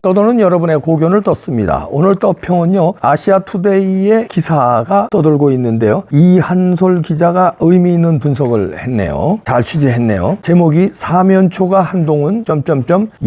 떠도는 여러분의 고견을 떴습니다. 오늘 떠평은요, 아시아투데이의 기사가 떠돌고 있는데요. 이한솔 기자가 의미 있는 분석을 했네요. 잘 취재했네요. 제목이 사면초가 한동훈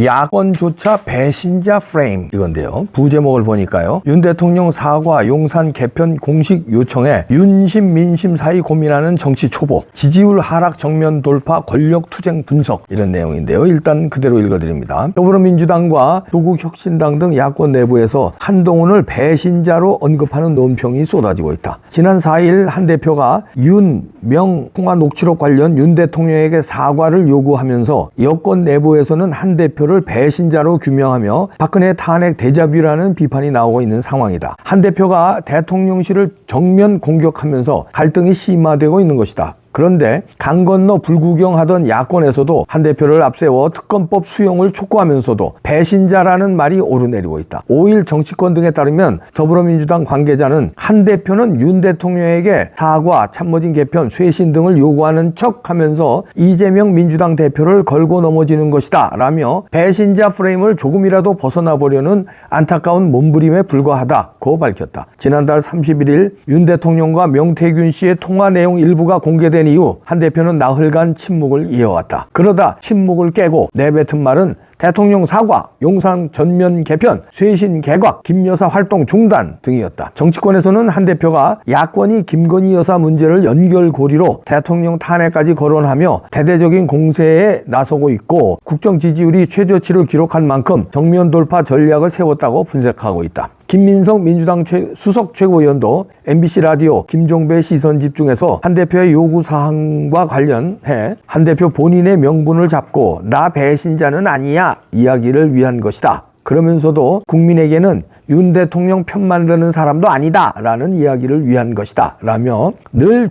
야권조차 배신자 프레임, 이건데요. 부제목을 보니까요, 윤 대통령 사과 용산 개편 공식 요청에 윤심 민심 사이 고민하는 정치 초보, 지지율 하락 정면 돌파 권력 투쟁 분석, 이런 내용인데요. 일단 그대로 읽어드립니다. 더불어민주당과 조국혁신당 등 야권 내부에서 한동훈을 배신자로 언급하는 논평이 쏟아지고 있다. 지난 4일 한 대표가 윤, 명 통화 녹취록 관련 윤 대통령에게 사과를 요구하면서 여권 내부에서는 한 대표를 배신자로 규명하며 박근혜 탄핵 데자뷰라는 비판이 나오고 있는 상황이다. 한 대표가 대통령실을 정면 공격하면서 갈등이 심화되고 있는 것이다. 그런데 강 건너 불구경하던 야권에서도 한 대표를 앞세워 특검법 수용을 촉구하면서도 배신자라는 말이 오르내리고 있다. 5일 정치권 등에 따르면 더불어민주당 관계자는 한 대표는 윤 대통령에게 사과, 참모진 개편, 쇄신 등을 요구하는 척하면서 이재명 민주당 대표를 걸고 넘어지는 것이다 라며 배신자 프레임을 조금이라도 벗어나 보려는 안타까운 몸부림에 불과하다고 밝혔다. 지난달 31일 윤 대통령과 명태균 씨의 통화 내용 일부가 공개된 이후 한 대표는 나흘간 침묵을 이어왔다. 그러다 침묵을 깨고 내뱉은 말은 대통령 사과, 용산 전면 개편, 쇄신 개각, 김 여사 활동 중단 등이었다. 정치권에서는 한 대표가 야권이 김건희 여사 문제를 연결고리로 대통령 탄핵까지 거론하며 대대적인 공세에 나서고 있고 국정 지지율이 최저치를 기록한 만큼 정면 돌파 전략을 세웠다고 분석하고 있다. 김민석 민주당 수석 최고위원도 MBC 라디오 김종배 시선 집중에서 한 대표의 요구사항과 관련해 한 대표 본인의 명분을 잡고 나 배신자는 아니야 이야기를 위한 것이다. 그러면서도 국민에게는 윤 대통령 편 만드는 사람도 아니다 라는 이야기를 위한 것이다 라며 늘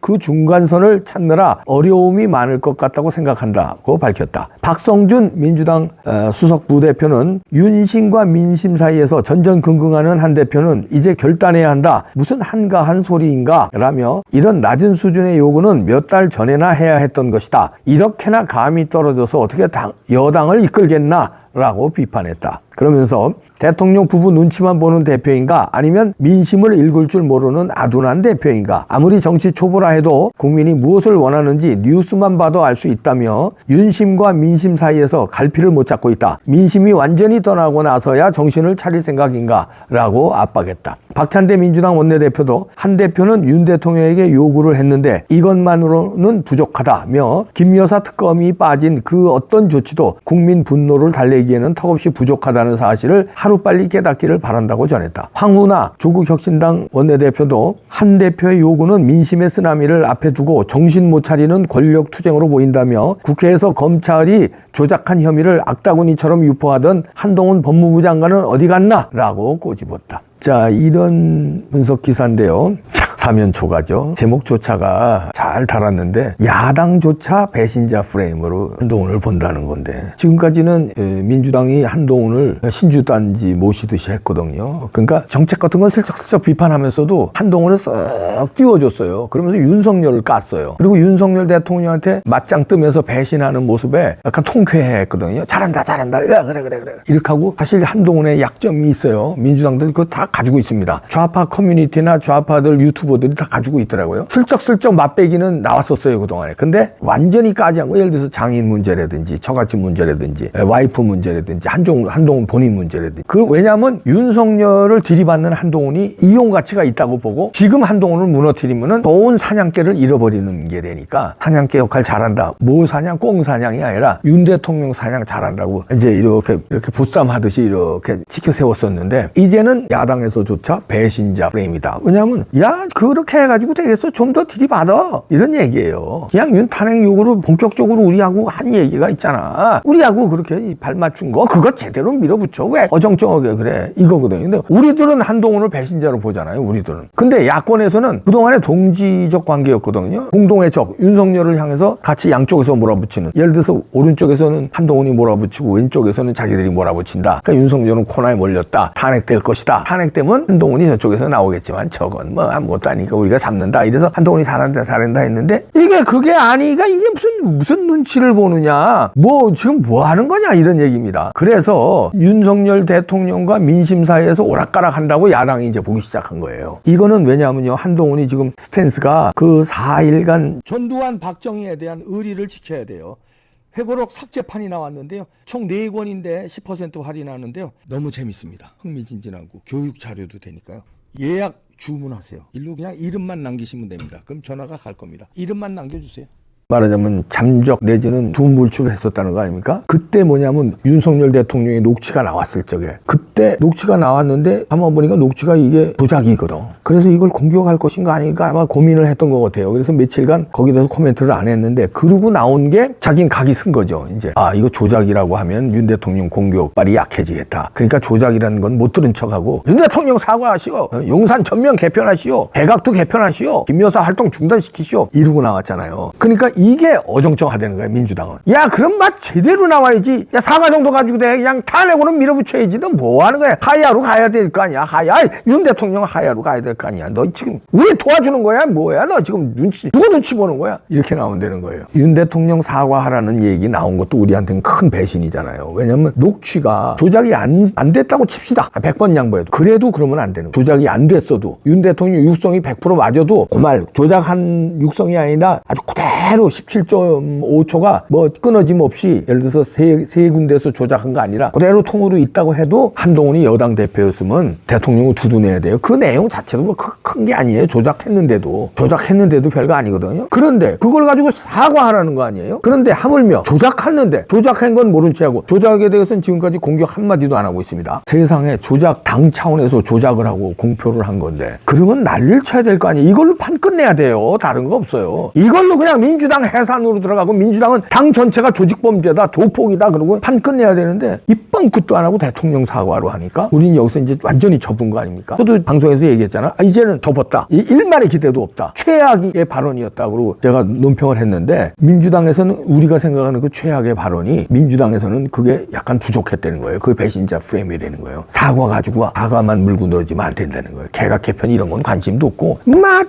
그 중간선을 찾느라 어려움이 많을 것 같다고 생각한다고 밝혔다. 박성준 민주당 수석 부대표는 윤심과 민심 사이에서 전전긍긍하는 한 대표는 이제 결단해야 한다. 무슨 한가한 소리인가 라며 이런 낮은 수준의 요구는 몇 달 전에나 해야 했던 것이다. 이렇게나 감이 떨어져서 어떻게 여당을 이끌겠나 라고 비판했다. 그러면서 대통령 부부 눈치만 보는 대표인가 아니면 민심을 읽을 줄 모르는 아둔한 대표인가, 아무리 정치 초보라 해도 국민이 무엇을 원하는지 뉴스만 봐도 알 수 있다며 윤심과 민심 사이에서 갈피를 못 잡고 있다. 민심이 완전히 떠나고 나서야 정신을 차릴 생각인가 라고 압박했다. 박찬대 민주당 원내대표도 한 대표는 윤 대통령에게 요구를 했는데 이것만으로는 부족하다며 김 여사 특검이 빠진 그 어떤 조치도 국민 분노를 달래기에는 턱없이 부족하다는 사실을 하루빨리 깨닫기를 바란다고 전했다. 황운하 조국혁신당 원내대표도 한 대표의 요구는 민심의 쓰나미를 앞에 두고 정신 못 차리는 권력 투쟁으로 보인다며 국회에서 검찰이 조작한 혐의를 악다구니처럼 유포하던 한동훈 법무부 장관은 어디 갔나? 라고 꼬집었다. 자, 이런 분석 기사인데요. 사면초가죠. 제목조차가 잘 달았는데 야당조차 배신자 프레임으로 한동훈을 본다는 건데, 지금까지는 민주당이 한동훈을 신주단지 모시듯이 했거든요. 그러니까 정책 같은 건 슬쩍슬쩍 비판하면서도 한동훈을 썩 띄워줬어요. 그러면서 윤석열을 깠어요. 그리고 윤석열 대통령한테 맞짱 뜨면서 배신하는 모습에 약간 통쾌해했거든요. 잘한다 야, 그래 이렇게 하고, 사실 한동훈의 약점이 있어요. 민주당들 그거 다 가지고 있습니다. 좌파 커뮤니티나 좌파들 유튜버들이 다 가지고 있더라고요. 슬쩍슬쩍 맛배기는 나왔었어요, 그동안에. 근데 완전히 까지 않고, 예를 들어서 장인 문제라든지 처갓집 문제라든지 와이프 문제라든지 한동훈 본인 문제라든지, 왜냐하면 윤석열을 들이받는 한동훈이 이용 가치가 있다고 보고 지금 한동훈을 무너뜨리면은 좋은 사냥개를 잃어버리는 게 되니까, 사냥개 역할 잘한다, 뭐 사냥, 꽁 사냥이 아니라 윤 대통령 사냥 잘한다고 이제 이렇게 보쌈하듯이 이렇게 지켜 세웠었는데, 이제는 야당에서조차 배신자 프레임이다. 왜냐하면 그렇게 해가지고 되겠어? 좀 더 들이받아, 이런 얘기예요. 그냥 윤 탄핵 요구로 본격적으로 우리하고 한 얘기가 있잖아. 우리하고 그렇게 발 맞춘 거 그거 제대로 밀어붙여. 왜 어정쩡하게 그래, 이거거든요. 근데 우리들은 한동훈을 배신자로 보잖아요, 우리들은. 근데 야권에서는 그동안에 동지적 관계였거든요. 공동의 적 윤석열을 향해서 같이 양쪽에서 몰아붙이는, 예를 들어서 오른쪽에서는 한동훈이 몰아붙이고 왼쪽에서는 자기들이 몰아붙인다. 그러니까 윤석열은 코너에 몰렸다, 탄핵될 것이다, 탄핵되면 한동훈이 저쪽에서 나오겠지만 저건 뭐 아무것도 없다니까 우리가 잡는다. 이래서 한동훈이 잘한다 했는데 그게 아니가 이게 무슨 눈치를 보느냐. 지금 뭐 하는 거냐 이런 얘기입니다. 그래서 윤석열 대통령과 민심 사이에서 오락가락 한다고 야당이 이제 보기 시작한 거예요. 이거는 왜냐하면요. 한동훈이 지금 스탠스가 그 4일간 전두환 박정희에 대한 의리를 지켜야 돼요. 회고록 삭제판이 나왔는데요. 총 4권인데 10% 할인하는데요. 너무 재밌습니다. 흥미진진하고 교육 자료도 되니까요. 예약 주문하세요. 일로 그냥 이름만 남기시면 됩니다. 그럼 전화가 갈 겁니다. 이름만 남겨주세요. 말하자면 잠적 내지는 두물출을 했었다는 거 아닙니까? 그때 뭐냐면 윤석열 대통령의 녹취가 나왔을 적에 그때 녹취가 나왔는데 한번 보니까 녹취가 이게 조작이거든. 그래서 이걸 공격할 것인가 아닌가 아마 고민을 했던 것 같아요. 그래서 며칠간 거기에 대해서 코멘트를 안 했는데 그러고 나온 게 자긴 각이 쓴 거죠. 이제 이거 조작이라고 하면 윤 대통령 공격발이 약해지겠다. 그러니까 조작이라는 건 못 들은 척하고 윤 대통령 사과하시오. 용산 전면 개편하시오. 대각도 개편하시오. 김여사 활동 중단시키시오. 이러고 나왔잖아요. 그러니까 이게 어정쩡하다는 거야, 민주당은. 야, 그럼 맛 제대로 나와야지. 야, 사과 정도 가지고 내가 그냥 탄핵으로는 밀어붙여야지. 너 뭐 하는 거야? 하야로 가야 될 거 아니야? 윤 대통령 하야로 가야 될 거 아니야? 너 지금 우리 도와주는 거야? 뭐야? 너 지금 누구 눈치 보는 거야? 이렇게 나온다는 거예요. 윤 대통령 사과하라는 얘기 나온 것도 우리한테는 큰 배신이잖아요. 왜냐면 녹취가 조작이 안 됐다고 칩시다. 100번 양보해도. 그래도 그러면 안 되는 거예요. 조작이 안 됐어도 윤 대통령 육성이 100% 맞아도 그 말 조작한 육성이 아니라 아주 그대로 17.5초가 끊어짐 없이 예를 들어서 세 군데에서 조작한 거 아니라 그대로 통으로 있다고 해도 한동훈이 여당 대표였으면 대통령을 두둔해야 돼요. 그 내용 자체도 큰 게 아니에요. 조작했는데도 별거 아니거든요. 그런데 그걸 가지고 사과하라는 거 아니에요? 그런데 하물며 조작했는데 조작한 건 모른 채 하고 조작에 대해서는 지금까지 공격 한마디도 안 하고 있습니다. 세상에 당 차원에서 조작을 하고 공표를 한 건데 그러면 난리를 쳐야 될 거 아니에요. 이걸로 판 끝내야 돼요. 다른 거 없어요. 이걸로 그냥 민주당 해산으로 들어가고 민주당은 당 전체가 조직범죄다, 조폭이다 그러고 판 끝내야 되는데 입방 끝도 안 하고 대통령 사과로 하니까 우리는 여기서 이제 완전히 접은 거 아닙니까? 저도 방송에서 얘기했잖아. 이제는 접었다. 일말의 기대도 없다. 최악의 발언이었다. 그러고 제가 논평을 했는데 민주당에서는 우리가 생각하는 그 최악의 발언이 민주당에서는 그게 약간 부족했다는 거예요. 그 배신자 프레임이 되는 거예요. 사과 가지고 사과만 물고 늘어지면 안 된다는 거예요. 개각 개편 이런 건 관심도 없고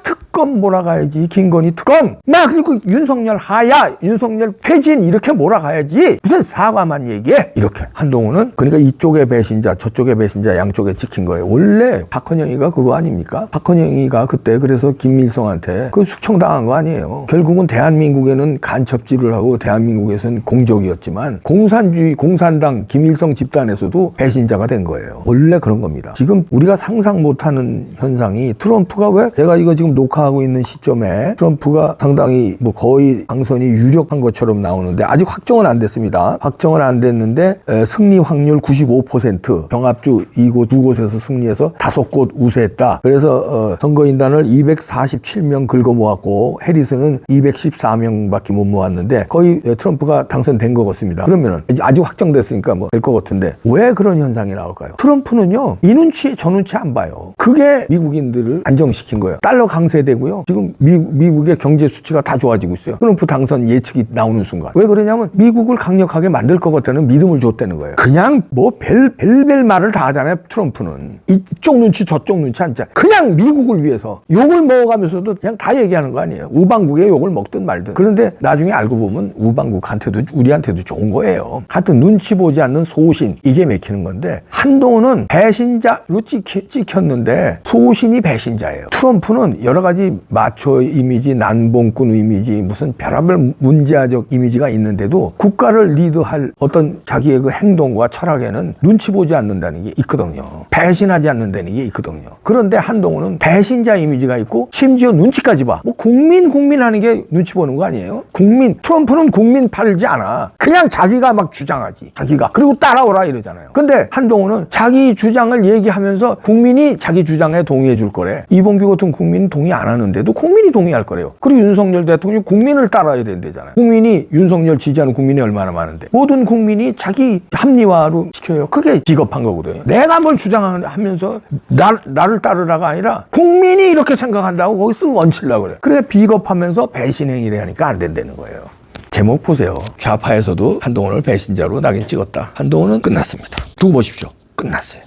특검 몰아가야지. 김건희 특검. 그리고 윤석열 하야, 윤석열 퇴진 이렇게 몰아가야지. 무슨 사과만 얘기해. 이렇게. 한동훈은 그러니까 이쪽의 배신자 저쪽의 배신자 양쪽에 찍힌 거예요. 원래 박헌영이가 그거 아닙니까? 박헌영이가 그때 그래서 김일성한테 그 숙청당한 거 아니에요. 결국은 대한민국에는 간첩질을 하고 대한민국에서는 공적이었지만 공산주의 공산당 김일성 집단에서도 배신자가 된 거예요. 원래 그런 겁니다. 지금 우리가 상상 못하는 현상이 트럼프가 왜 제가 이거 지금 녹화하고 있는 시점에 트럼프가 상당히 거의 당선이 유력한 것처럼 나오는데 아직 확정은 안 됐습니다. 확정은 안 됐는데 승리 확률 95%, 병합주 두 곳에서 승리해서 5곳 우세했다. 그래서 선거인단을 247명 긁어 모았고 해리스는 214명밖에 못 모았는데 거의 트럼프가 당선된 것 같습니다. 그러면은 아직 확정됐으니까 될 것 같은데 왜 그런 현상이 나올까요? 트럼프는요 이 눈치 저 눈치 안 봐요. 그게 미국인들을 안정시킨 거예요. 달러 강세되고요. 지금 미국의 경제 수치가 다 좋아지고 있어요. 트럼프 당선 예측이 나오는 순간. 왜 그러냐면 미국을 강력하게 만들 것 같다는 믿음을 줬다는 거예요. 그냥 별별 말을 다 하잖아요. 트럼프는. 이쪽 눈치 저쪽 눈치 앉아. 그냥 미국을 위해서 욕을 먹어가면서도 그냥 다 얘기하는 거 아니에요. 우방국에 욕을 먹든 말든. 그런데 나중에 알고 보면 우방국한테도 우리한테도 좋은 거예요. 하여튼 눈치 보지 않는 소신 이게 맥히는 건데 한동훈은 배신자로 찍혔는데 소신이 배신자예요. 트럼프는 여러 가지 마초 이미지, 난봉꾼 이미지, 무슨 별의별 문제아적 이미지가 있는데도 국가를 리드할 어떤 자기의 그 행동과 철학에는 눈치 보지 않는다는 게 있거든요. 배신하지 않는다는 게 있거든요. 그런데 한동훈은 배신자 이미지가 있고 심지어 눈치까지 봐. 국민 하는 게 눈치 보는 거 아니에요? 트럼프는 국민 팔지 않아. 그냥 자기가 막 주장하지. 자기가. 그리고 따라오라 이러잖아요. 근데 한동훈은 자기 주장을 얘기하면서 국민이 자기 주장에 동의해 줄 거래. 이봉규 같은 국민은 동의 안 하는데도 국민이 동의할 거래요. 그리고 윤석열 대통령이 국민을 따라야 된대잖아요. 국민이 윤석열 지지하는 국민이 얼마나 많은데 모든 국민이 자기 합리화로 시켜요. 그게 비겁한 거거든요. 내가 뭘 주장하면서 나를 따르라가 아니라 국민이 이렇게 생각한다고 거기 쓱 얹히려고 그래. 그래 비겁하면서 배신행위를 하니까 안 된다는 거예요. 제목 보세요. 좌파에서도 한동훈을 배신자로 낙인 찍었다. 한동훈은 끝났습니다. 두고 보십시오. 끝났어요.